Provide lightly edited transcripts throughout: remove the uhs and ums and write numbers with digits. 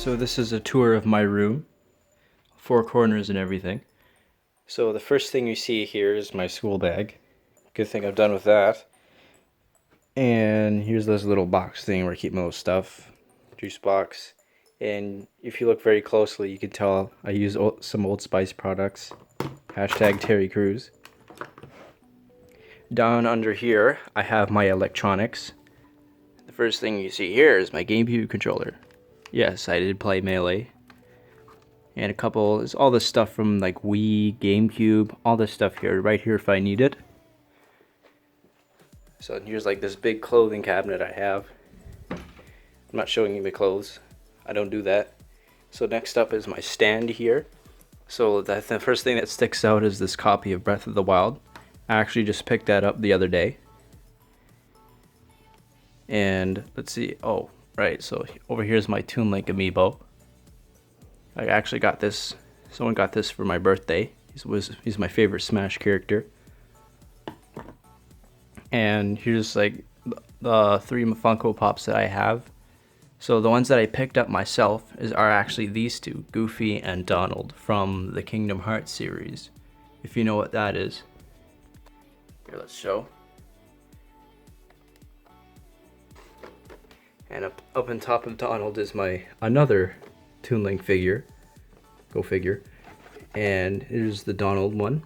So this is a tour of my room, four corners and everything. So the first thing you see here is my school bag. Good thing I'm done with that. And here's this little box thing where I keep my little stuff, juice box. And if you look very closely, you can tell I use some Old Spice products. Hashtag Terry Crews. Down under here, I have my electronics. The first thing you see here is my GameCube controller. Yes, I did play Melee. And a couple, is all this stuff from like Wii, GameCube, all this stuff here, right here if I need it. So here's like this big clothing cabinet I have. I'm not showing you my clothes. I don't do that. So next up is my stand here. So the first thing that sticks out is this copy of Breath of the Wild. I actually just picked that up the other day. And let's see, oh, right, so over here's my Toon Link amiibo. I actually got this, someone got this for my birthday. He's my favorite Smash character. And here's like the three Funko Pops that I have. So the ones that I picked up myself are actually these two, Goofy and Donald, from the Kingdom Hearts series. If you know what that is. Here, let's show. And up on top of Donald is my another Toon Link figure. Go figure. And here's the Donald one.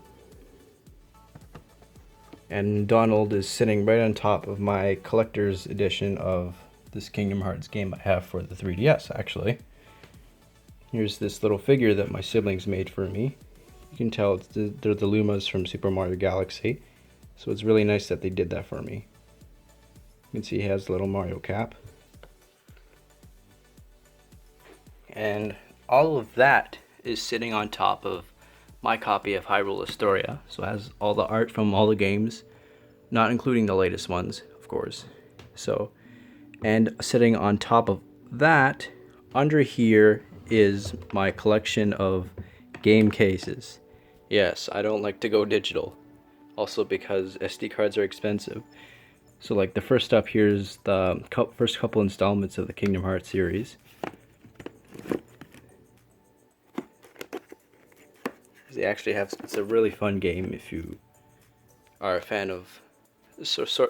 And Donald is sitting right on top of my collector's edition of this Kingdom Hearts game I have for the 3DS, actually. Here's this little figure that my siblings made for me. You can tell they're the Lumas from Super Mario Galaxy. So it's really nice that they did that for me. You can see he has the little Mario cap. And all of that is sitting on top of my copy of Hyrule Historia. So it has all the art from all the games, not including the latest ones, of course. So, and sitting on top of that, under here is my collection of game cases. Yes, I don't like to go digital. Also because SD cards are expensive. So like the first up here is the first couple installments of the Kingdom Hearts series. They actually have, it's a really fun game if you are a fan of,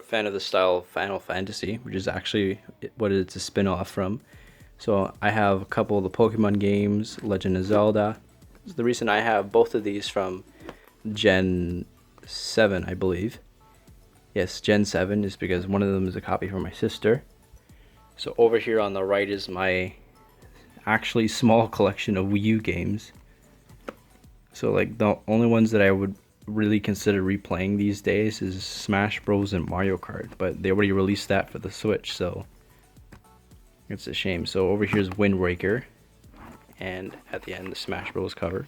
fan of the style of Final Fantasy, which is actually what it's a spin-off from. So I have a couple of the Pokemon games, Legend of Zelda. The reason I have both of these from Gen 7, I believe. Yes, Gen 7 is because one of them is a copy from my sister. So over here on the right is my actually small collection of Wii U games. So like the only ones that I would really consider replaying these days is Smash Bros and Mario Kart, but they already released that for the Switch, so it's a shame. So over here's Wind Waker, and at the end the Smash Bros cover,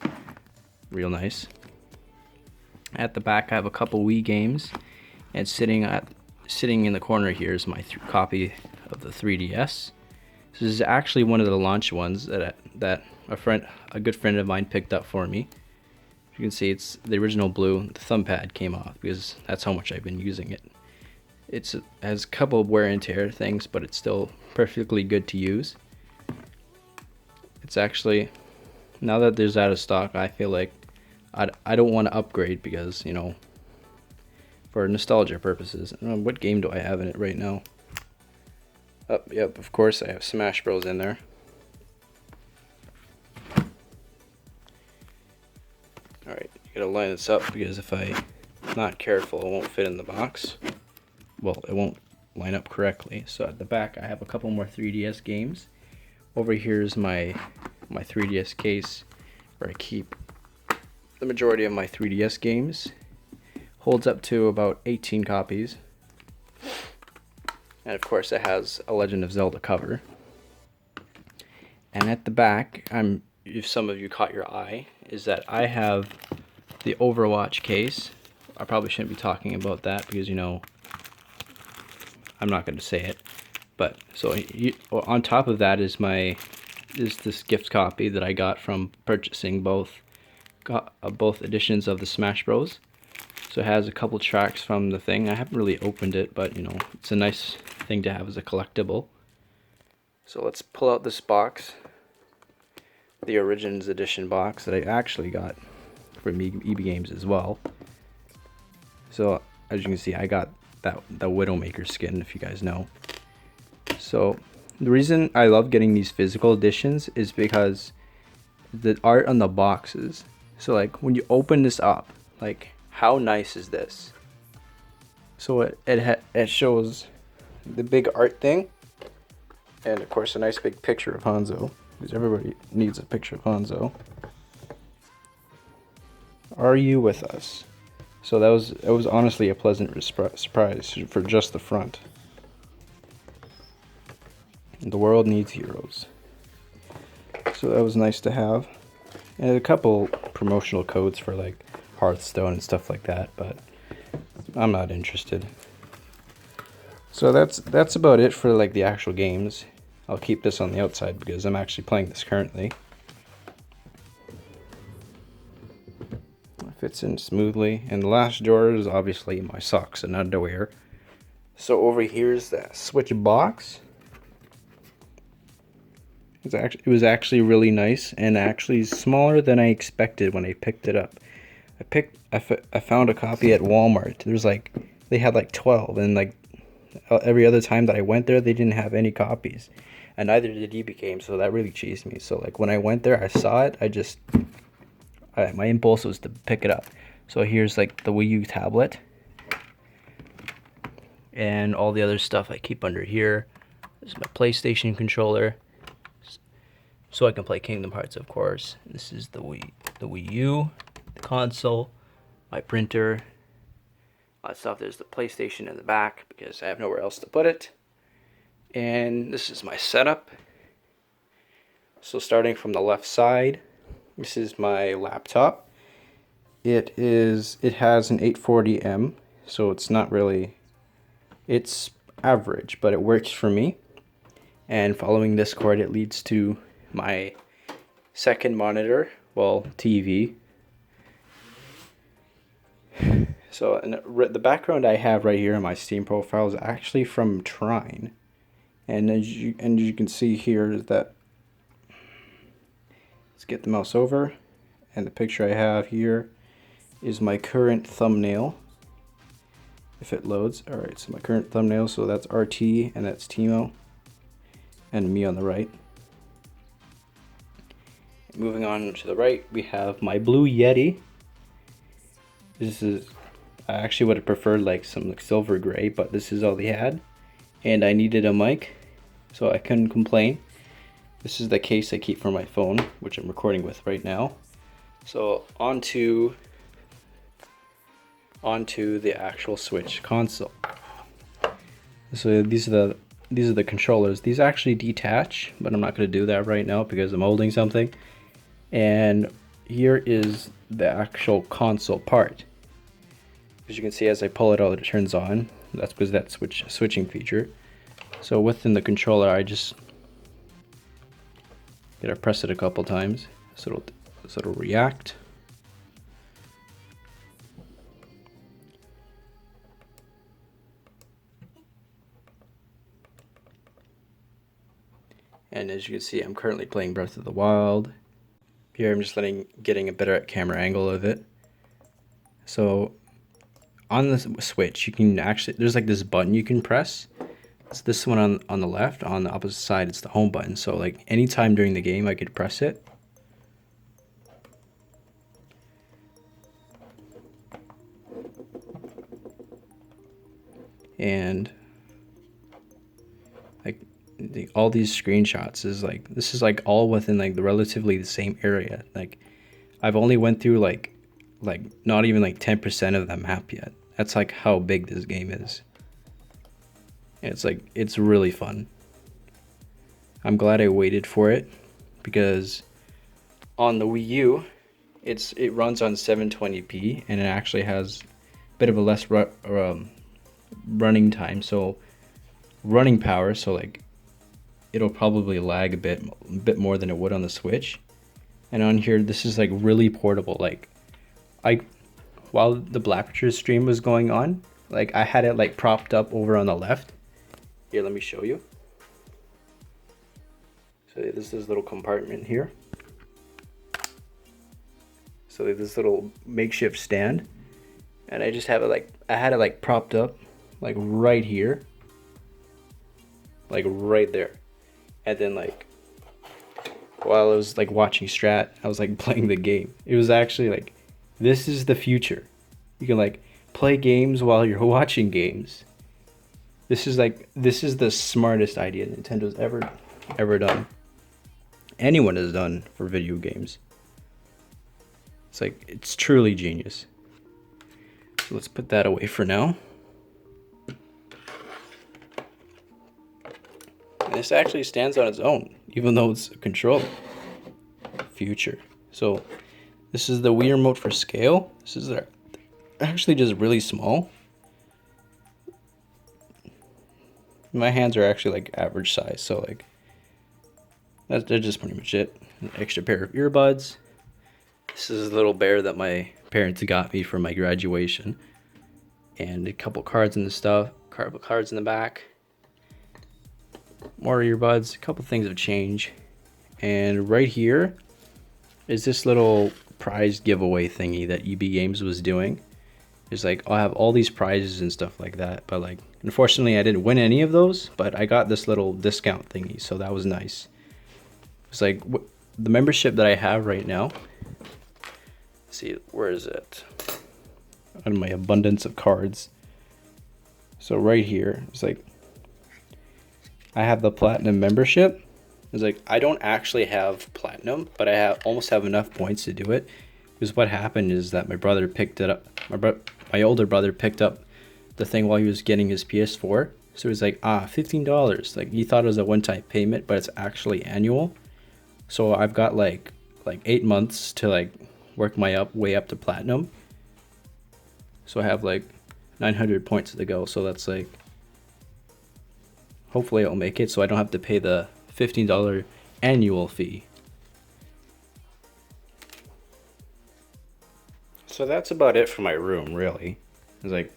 real nice. At the back I have a couple Wii games, and sitting in the corner here is my copy of the 3DS. This is actually one of the launch ones that a good friend of mine picked up for me. You can see it's the original blue. The thumb pad came off because that's how much I've been using it. It has a couple of wear and tear things, but it's still perfectly good to use. It's actually, now that there's out of stock, I feel like I don't want to upgrade because, you know, for nostalgia purposes. I don't know, what game do I have in it right now? Oh, yep, of course I have Smash Bros in there. Alright, you gotta line this up because if I'm not careful, it won't fit in the box. Well, it won't line up correctly. So at the back, I have a couple more 3DS games. Over here is my 3DS case where I keep the majority of my 3DS games. Holds up to about 18 copies. And of course, it has a Legend of Zelda cover. And at the back, if some of you caught your eye, is that I have the Overwatch case. I probably shouldn't be talking about that because, you know, I'm not going to say it. But so on top of that is this gift copy that I got from purchasing both editions of the Smash Bros. So it has a couple tracks from the thing. I haven't really opened it, but you know, it's a nice thing to have as a collectible. So let's pull out this box. the Origins Edition box that I actually got from EB Games as well. So as you can see, I got that Widowmaker skin, if you guys know. So the reason I love getting these physical editions is because the art on the boxes. So like when you open this up, like how nice is this? So it shows the big art thing, and of course a nice big picture of Hanzo, because everybody needs a picture of Hanzo. Are you with us? So it was honestly a pleasant surprise for just the front. The world needs heroes. So that was nice to have. And a couple promotional codes for like Hearthstone and stuff like that, but I'm not interested. So that's about it for like the actual games. I'll keep this on the outside because I'm actually playing this currently. It fits in smoothly, and the last drawer is obviously my socks and underwear. So over here is the Switch box. It was actually really nice, and actually smaller than I expected when I picked it up. I found a copy at Walmart. They had like 12, and like every other time that I went there, they didn't have any copies, and neither did EB Games. So that really cheesed me. So like when I went there, I saw it. My impulse was to pick it up. So here's like the Wii U tablet, and all the other stuff I keep under here. This is my PlayStation controller, so I can play Kingdom Hearts, of course. This is the Wii U, the console, my printer, all that stuff. There's the PlayStation in the back because I have nowhere else to put it. And this is my setup. So starting from the left side, this is my laptop. It has an 840M, so it's average, but it works for me. And following this cord, it leads to my second monitor, well, TV. So the background I have right here in my Steam profile is actually from Trine, and as you can see here is that, let's get the mouse over, and the picture I have here is my current thumbnail. If it loads, all right. So my current thumbnail, so that's RT, and that's Timo, and me on the right. Moving on to the right, we have my Blue Yeti. I actually would have preferred like some like silver gray, but this is all they had, and I needed a mic, so I couldn't complain. This is the case I keep for my phone, which I'm recording with right now. So onto the actual Switch console. So these are the controllers. These actually detach, but I'm not going to do that right now because I'm holding something. And here is the actual console part. As you can see, as I pull it out, it turns on. That's because that switching feature. So within the controller, I just gotta press it a couple times so it'll react. And as you can see, I'm currently playing Breath of the Wild. Here I'm just getting a better camera angle of it. So on the Switch, you can actually, there's like this button you can press. It's this one on the left. On the opposite side, it's the home button. So like anytime during the game, I could press it. And like all these screenshots this is like all within like the relatively the same area. Like I've only went through like not even like 10% of the map yet. That's like how big this game is. And it's really fun. I'm glad I waited for it because on the Wii U it runs on 720p and it actually has a bit of a less running time, so running power, so like it'll probably lag a bit more than it would on the Switch. And on here, this is like really portable. Like while the Black Witcher stream was going on, like I had it like propped up over on the left. Here, let me show you. So this is this little compartment here. So like this little makeshift stand, and I just have it like, I had it like propped up like right here, like right there. And then like while I was like watching Strat, I was like playing the game. It was actually like, this is the future. You can like play games while you're watching games. This is the smartest idea Nintendo's ever done. Anyone has done for video games. It's like, it's truly genius. So let's put that away for now. And this actually stands on its own, even though it's a controller. Future. So this is the Wii remote for scale. This is actually just really small. My hands are actually like average size, so like that's just pretty much it. An extra pair of earbuds. This is a little bear that my parents got me for my graduation, and a couple cards in the stuff, cards in the back. More earbuds, a couple things of change, and right here is this little prize giveaway thingy that EB Games was doing. It's like, I'll have all these prizes and stuff like that, but like, unfortunately I didn't win any of those, but I got this little discount thingy, so that was nice. It's like the membership that I have right now. Let's see, where is it? On my abundance of cards. So right here, it's like, I have the platinum membership. It's like, I don't actually have platinum, but I almost have enough points to do it. Because what happened is that my brother picked it up. My older brother picked up the thing while he was getting his PS4. So it was like, $15. Like, he thought it was a one-time payment, but it's actually annual. So I've got like 8 months to like work my way up to platinum. So I have like 900 points to go. So that's like, hopefully I'll make it so I don't have to pay the $15 annual fee. So that's about it for my room, really. It's like,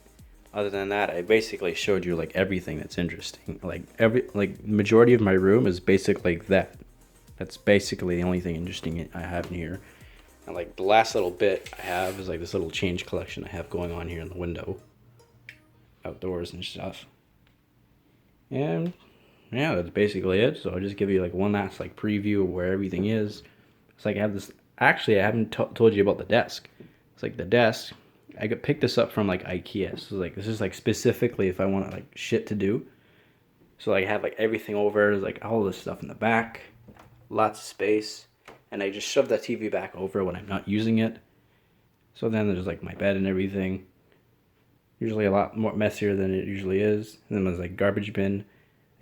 other than that, I basically showed you like everything that's interesting. Like majority of my room is basically like that. That's basically the only thing interesting I have in here. And like the last little bit I have is like this little change collection I have going on here in the window, outdoors and stuff. And yeah, that's basically it. So I'll just give you like one last like preview of where everything is. It's like I have this. Actually, I haven't told you about the desk. It's like the desk. I picked this up from like IKEA. So like this is like specifically if I want like shit to do. So like I have like everything over. There's like all this stuff in the back, lots of space, and I just shove that TV back over when I'm not using it. So then there's like my bed and everything. Usually a lot more messier than it usually is. And then there's like garbage bin.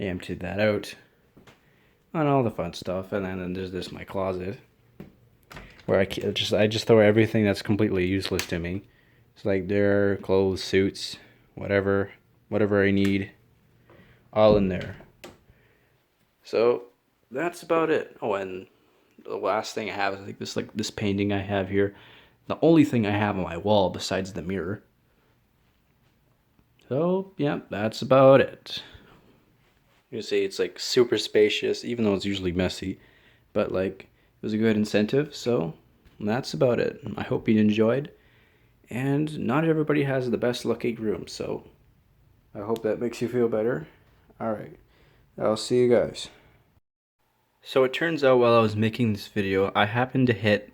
I emptied that out. And all the fun stuff. And then there's this my closet, where I just throw everything that's completely useless to me. It's like there, clothes, suits, whatever I need, all in there. So that's about it. Oh, and the last thing I have is like this painting I have here. The only thing I have on my wall besides the mirror. So yeah, that's about it. You see, it's like super spacious, even though it's usually messy, but like it was a good incentive. So that's about it. I hope you enjoyed. And not everybody has the best looking room, so I hope that makes you feel better. Alright, I'll see you guys. So it turns out while I was making this video, I happened to hit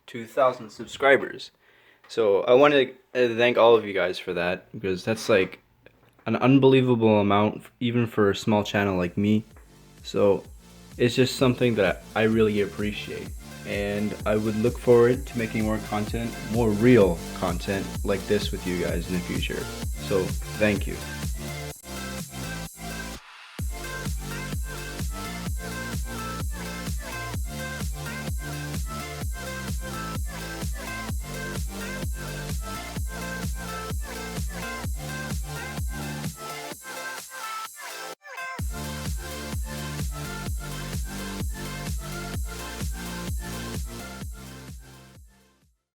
2,000 subscribers. So I want to thank all of you guys for that, because that's like an unbelievable amount, even for a small channel like me. So it's just something that I really appreciate. And I would look forward to making more content, more real content like this with you guys in the future. So thank you.